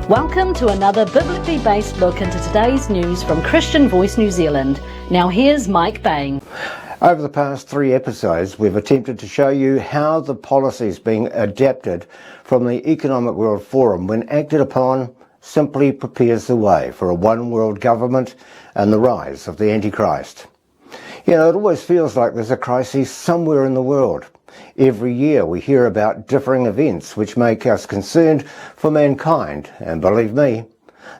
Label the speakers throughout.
Speaker 1: Welcome to another biblically based look into today's news from Christian Voice New Zealand. Now here's Mike Bain.
Speaker 2: Over the past 3 episodes, we've attempted to show you how the policies being adapted from the Economic World Forum, when acted upon, simply prepares the way for a one world government and the rise of the Antichrist. You know, it always feels like there's a crisis somewhere in the world. Every year we hear about differing events which make us concerned for mankind, and believe me,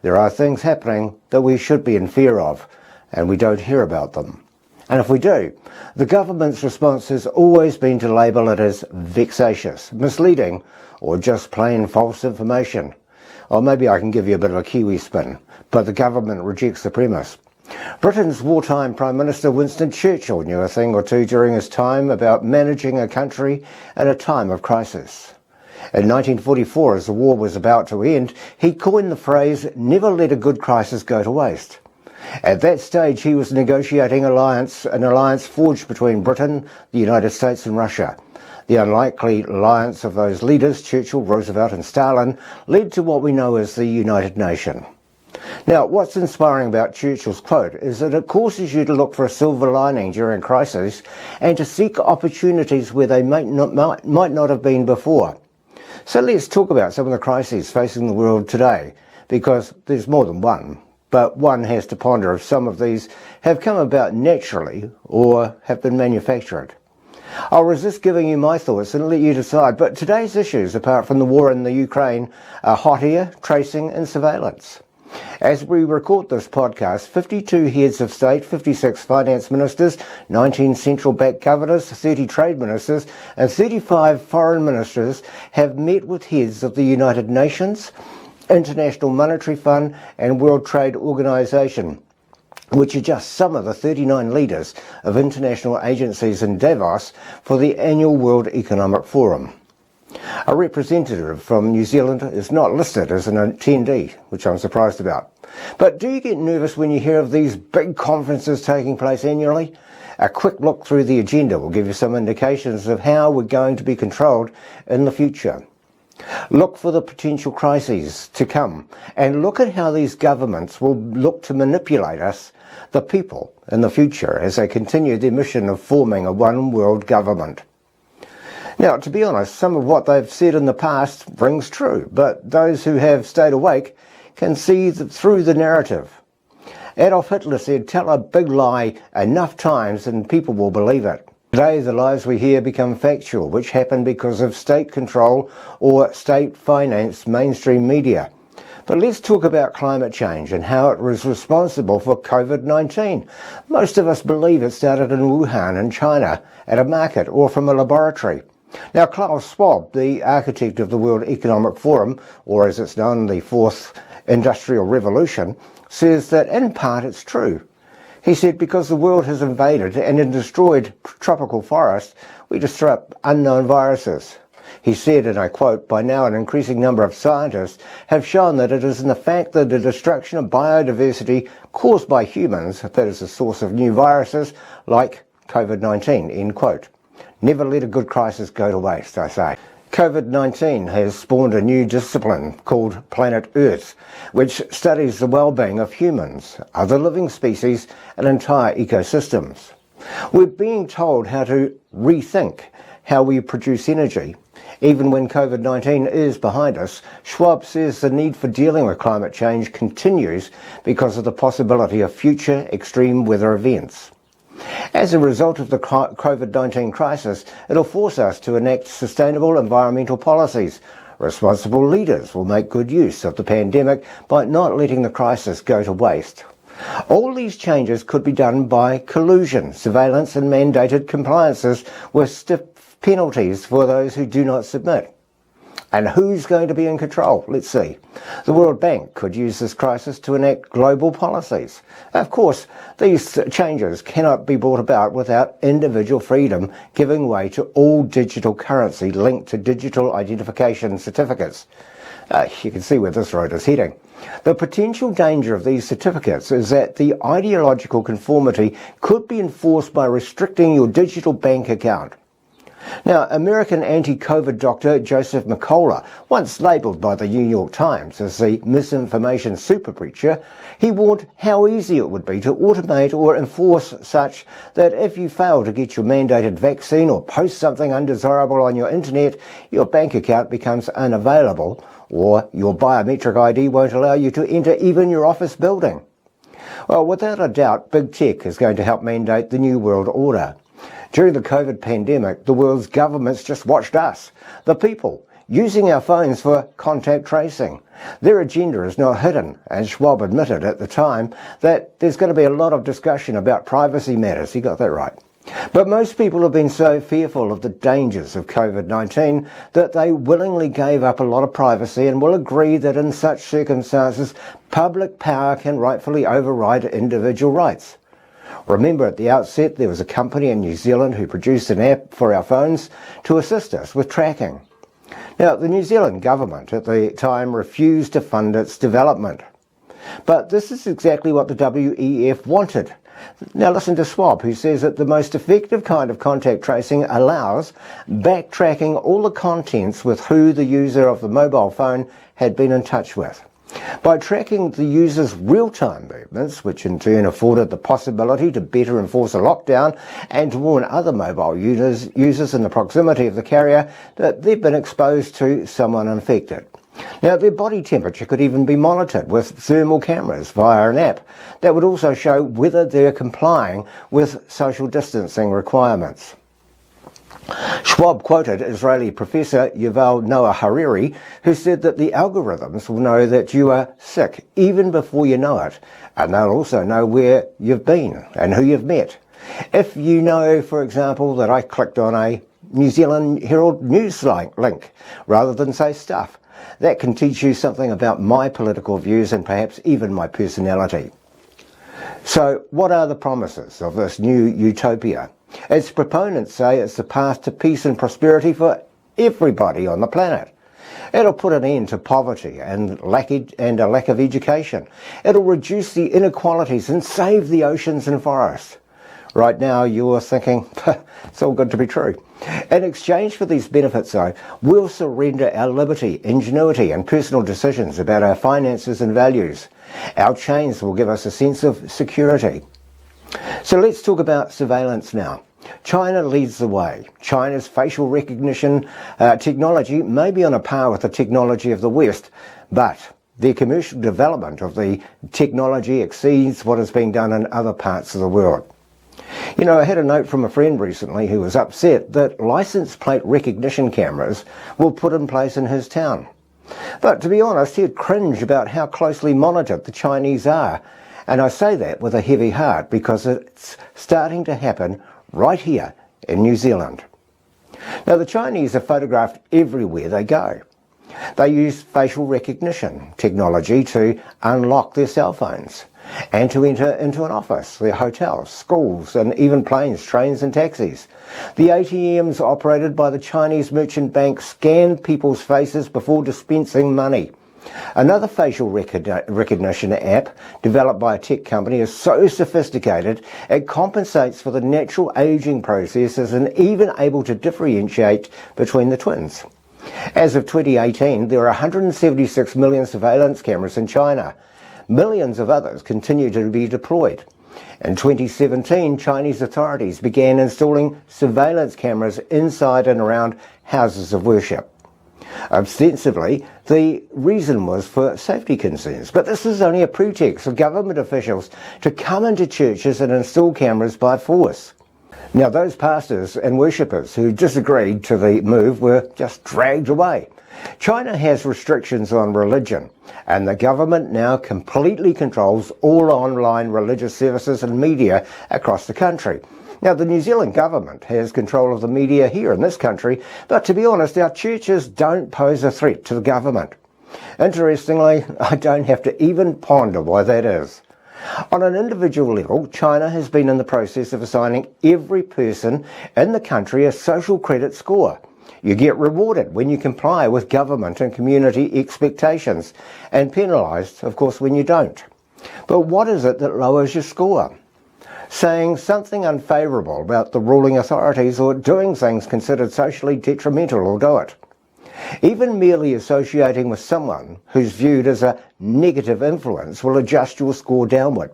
Speaker 2: there are things happening that we should be in fear of, and we don't hear about them. And if we do, the government's response has always been to label it as vexatious, misleading, or just plain false information. Or maybe I can give you a bit of a Kiwi spin, but the government rejects the premise. Britain's wartime Prime Minister Winston Churchill knew a thing or two during his time about managing a country at a time of crisis. In 1944, as the war was about to end, he coined the phrase, "Never let a good crisis go to waste." At that stage, he was negotiating an alliance forged between Britain, the United States and Russia. The unlikely alliance of those leaders, Churchill, Roosevelt and Stalin, led to what we know as the United Nations. Now, what's inspiring about Churchill's quote is that it causes you to look for a silver lining during crises and to seek opportunities where they might not have been before. So let's talk about some of the crises facing the world today, because there's more than one, but one has to ponder if some of these have come about naturally or have been manufactured. I'll resist giving you my thoughts and let you decide, but today's issues, apart from the war in the Ukraine, are hot air, tracing and surveillance. As we record this podcast, 52 heads of state, 56 finance ministers, 19 central bank governors, 30 trade ministers and 35 foreign ministers have met with heads of the United Nations, International Monetary Fund and World Trade Organization, which are just some of the 39 leaders of international agencies in Davos for the annual World Economic Forum. A representative from New Zealand is not listed as an attendee, which I'm surprised about. But do you get nervous when you hear of these big conferences taking place annually? A quick look through the agenda will give you some indications of how we're going to be controlled in the future. Look for the potential crises to come and look at how these governments will look to manipulate us, the people, in the future as they continue their mission of forming a one world government. Now, to be honest, some of what they've said in the past rings true, but those who have stayed awake can see through the narrative. Adolf Hitler said, "Tell a big lie enough times and people will believe it." Today, the lies we hear become factual, which happen because of state control or state-financed mainstream media. But let's talk about climate change and how it was responsible for COVID-19. Most of us believe it started in Wuhan in China at a market or from a laboratory. Now, Klaus Schwab, the architect of the World Economic Forum, or as it's known, the Fourth Industrial Revolution, says that in part it's true. He said, because the world has invaded and destroyed tropical forests, we disrupt unknown viruses. He said, and I quote, "By now an increasing number of scientists have shown that it is in the fact that the destruction of biodiversity caused by humans that is the source of new viruses like COVID-19, end quote. Never let a good crisis go to waste, I say. COVID-19 has spawned a new discipline called Planet Earth, which studies the well-being of humans, other living species and entire ecosystems. We're being told how to rethink how we produce energy. Even when COVID-19 is behind us, Schwab says the need for dealing with climate change continues because of the possibility of future extreme weather events. As a result of the COVID-19 crisis, it'll force us to enact sustainable environmental policies. Responsible leaders will make good use of the pandemic by not letting the crisis go to waste. All these changes could be done by collusion, surveillance and mandated compliances with stiff penalties for those who do not submit. And who's going to be in control? Let's see. The World Bank could use this crisis to enact global policies. Of course, these changes cannot be brought about without individual freedom giving way to all digital currency linked to digital identification certificates. You can see where this road is heading. The potential danger of these certificates is that the ideological conformity could be enforced by restricting your digital bank account. Now, American anti-COVID doctor Joseph McCullough, once labelled by the New York Times as the misinformation super preacher, he warned how easy it would be to automate or enforce such that if you fail to get your mandated vaccine or post something undesirable on your internet, your bank account becomes unavailable, or your biometric ID won't allow you to enter even your office building. Well, without a doubt, big tech is going to help mandate the New World Order. During the COVID pandemic, the world's governments just watched us, the people, using our phones for contact tracing. Their agenda is not hidden, and Schwab admitted at the time that there's going to be a lot of discussion about privacy matters. He got that right. But most people have been so fearful of the dangers of COVID-19 that they willingly gave up a lot of privacy and will agree that in such circumstances, public power can rightfully override individual rights. Remember, at the outset, there was a company in New Zealand who produced an app for our phones to assist us with tracking. Now, the New Zealand government at the time refused to fund its development. But this is exactly what the WEF wanted. Now listen to Schwab, who says that the most effective kind of contact tracing allows backtracking all the contents with who the user of the mobile phone had been in touch with. By tracking the user's real-time movements, which in turn afforded the possibility to better enforce a lockdown and to warn other mobile users in the proximity of the carrier that they've been exposed to someone infected. Now, their body temperature could even be monitored with thermal cameras via an app that would also show whether they're complying with social distancing requirements. Schwab quoted Israeli professor Yuval Noah Hariri, who said that the algorithms will know that you are sick even before you know it, and they'll also know where you've been and who you've met. If you know, for example, that I clicked on a New Zealand Herald News link rather than say stuff, that can teach you something about my political views and perhaps even my personality. So, what are the promises of this new utopia? Its proponents say it's the path to peace and prosperity for everybody on the planet. It'll put an end to poverty and a lack of education. It'll reduce the inequalities and save the oceans and forests. Right now you're thinking, it's all good to be true. In exchange for these benefits, though, we'll surrender our liberty, ingenuity and personal decisions about our finances and values. Our chains will give us a sense of security. So let's talk about surveillance now. China leads the way. China's facial recognition technology may be on a par with the technology of the West, but their commercial development of the technology exceeds what is being done in other parts of the world. You know, I had a note from a friend recently who was upset that license plate recognition cameras were put in place in his town. But to be honest, he'd cringe about how closely monitored the Chinese are. And I say that with a heavy heart because it's starting to happen right here in New Zealand. Now, the Chinese are photographed everywhere they go. They use facial recognition technology to unlock their cell phones and to enter into an office, their hotels, schools, and even planes, trains and taxis. The ATMs operated by the Chinese merchant bank scan people's faces before dispensing money. Another facial recognition app developed by a tech company is so sophisticated it compensates for the natural aging processes and even able to differentiate between the twins. As of 2018, there are 176 million surveillance cameras in China. Millions of others continue to be deployed. In 2017, Chinese authorities began installing surveillance cameras inside and around houses of worship. Ostensibly, the reason was for safety concerns, but this is only a pretext for government officials to come into churches and install cameras by force. Now, those pastors and worshippers who disagreed to the move were just dragged away. China has restrictions on religion, and the government now completely controls all online religious services and media across the country. Now, the New Zealand government has control of the media here in this country, but to be honest, our churches don't pose a threat to the government. Interestingly, I don't have to even ponder why that is. On an individual level, China has been in the process of assigning every person in the country a social credit score. You get rewarded when you comply with government and community expectations, and penalised, of course, when you don't. But what is it that lowers your score? saying something unfavourable about the ruling authorities or doing things considered socially detrimental will do it. Even merely associating with someone who's viewed as a negative influence will adjust your score downward.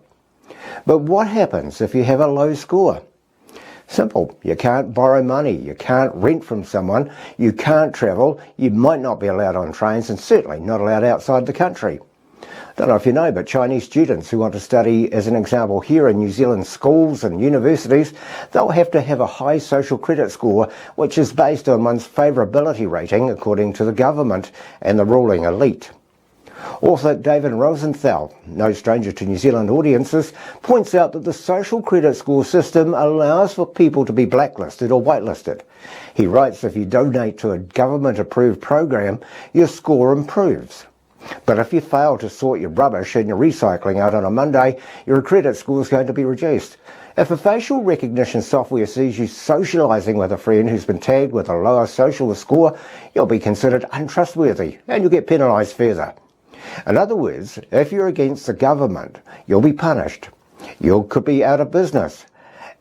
Speaker 2: But what happens if you have a low score? Simple. You can't borrow money, you can't rent from someone, you can't travel, you might not be allowed on trains, and certainly not allowed outside the country. Don't know if you know, but Chinese students who want to study, as an example, here in New Zealand schools and universities, they'll have to have a high social credit score, which is based on one's favourability rating according to the government and the ruling elite. Author David Rosenthal, no stranger to New Zealand audiences, points out that the social credit score system allows for people to be blacklisted or whitelisted. He writes, if you donate to a government-approved program, your score improves. But if you fail to sort your rubbish and your recycling out on a Monday, your credit score is going to be reduced. If a facial recognition software sees you socialising with a friend who's been tagged with a lower social score, you'll be considered untrustworthy and you'll get penalised further. In other words, if you're against the government, you'll be punished. You could be out of business,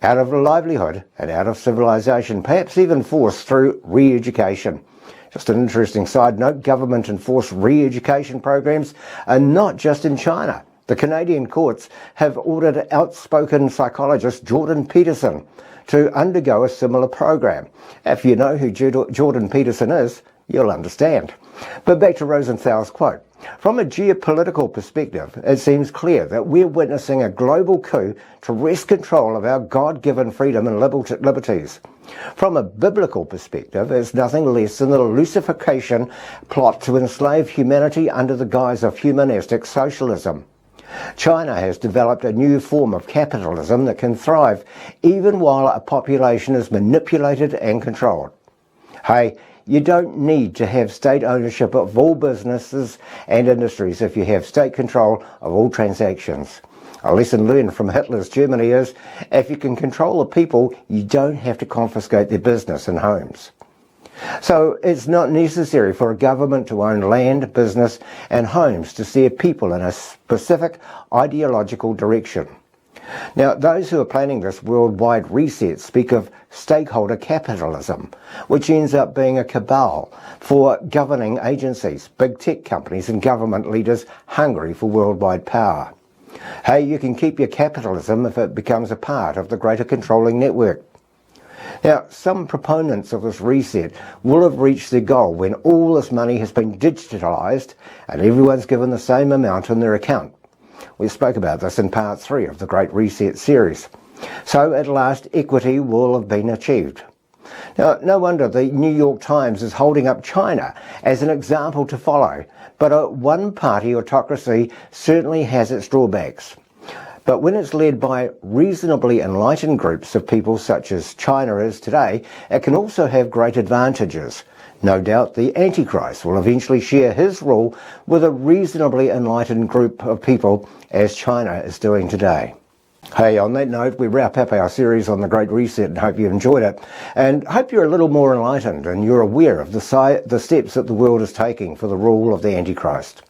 Speaker 2: out of a livelihood and out of civilisation, perhaps even forced through re-education. Just an interesting side note, government-enforced re-education programs are not just in China. The Canadian courts have ordered outspoken psychologist Jordan Peterson to undergo a similar program. If you know who Jordan Peterson is, you'll understand. But back to Rosenthal's quote. From a geopolitical perspective, it seems clear that we're witnessing a global coup to wrest control of our God-given freedom and liberties. From a biblical perspective, it's nothing less than the Lucification plot to enslave humanity under the guise of humanistic socialism. China has developed a new form of capitalism that can thrive even while a population is manipulated and controlled. Hey, you don't need to have state ownership of all businesses and industries if you have state control of all transactions. A lesson learned from Hitler's Germany is, if you can control the people, you don't have to confiscate their business and homes. So it's not necessary for a government to own land, business and homes to steer people in a specific ideological direction. Now, those who are planning this worldwide reset speak of stakeholder capitalism, which ends up being a cabal for governing agencies, big tech companies and government leaders hungry for worldwide power. Hey, you can keep your capitalism if it becomes a part of the greater controlling network. Now, some proponents of this reset will have reached their goal when all this money has been digitalised and everyone's given the same amount in their account. We spoke about this in part 3 of the Great Reset series. So at last, equity will have been achieved. Now, no wonder the New York Times is holding up China as an example to follow, but a one-party autocracy certainly has its drawbacks. But when it's led by reasonably enlightened groups of people such as China is today, it can also have great advantages. No doubt the Antichrist will eventually share his rule with a reasonably enlightened group of people, as China is doing today. Hey, on that note, we wrap up our series on the Great Reset and hope you enjoyed it. And hope you're a little more enlightened and you're aware of the steps that the world is taking for the rule of the Antichrist.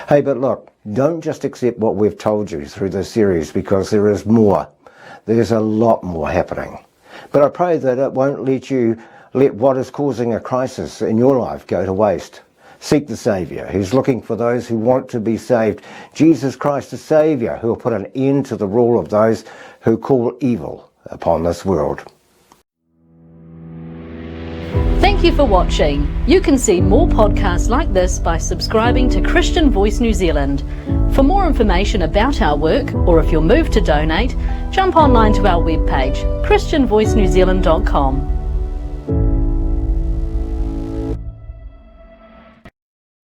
Speaker 2: Hey, but look, don't just accept what we've told you through this series, because there is more. There's a lot more happening. But I pray that it won't let what is causing a crisis in your life go to waste. Seek the Saviour, who's looking for those who want to be saved. Jesus Christ, the Saviour, who will put an end to the rule of those who call evil upon this world.
Speaker 1: Thank you for watching. You can see more podcasts like this by subscribing to Christian Voice New Zealand. For more information about our work, or if you're moved to donate, jump online to our webpage, christianvoicenewzealand.com.